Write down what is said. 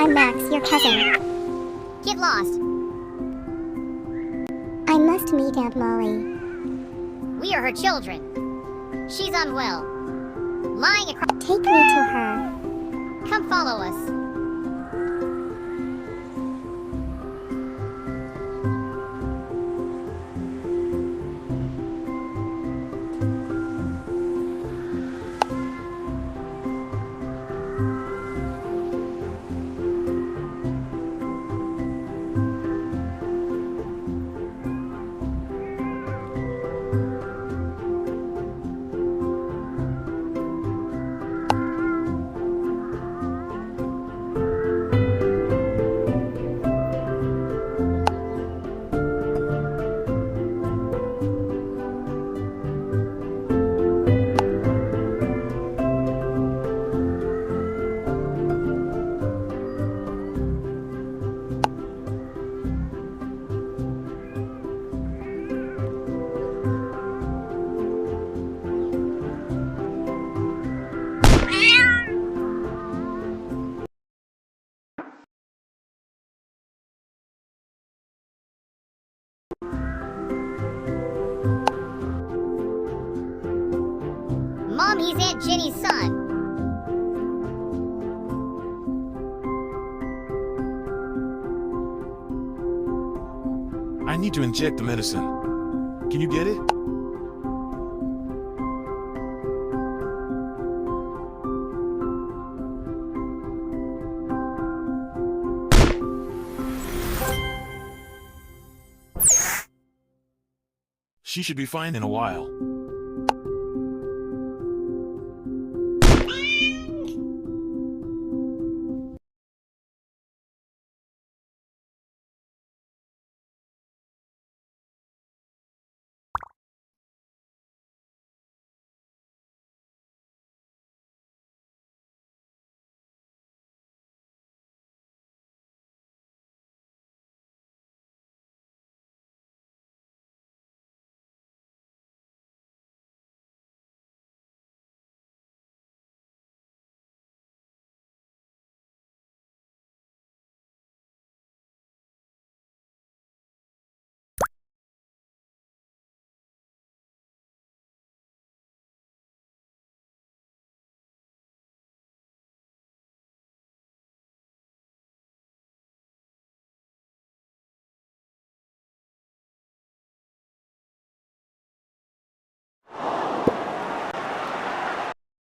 I'm Max, your cousin. Get lost. I must meet Aunt Molly. We are her children. She's unwell. Lying across. Take me to her. Come follow us. Mom, he's Aunt Jenny's son. I need to inject the medicine. Can you get it? She should be fine in a while.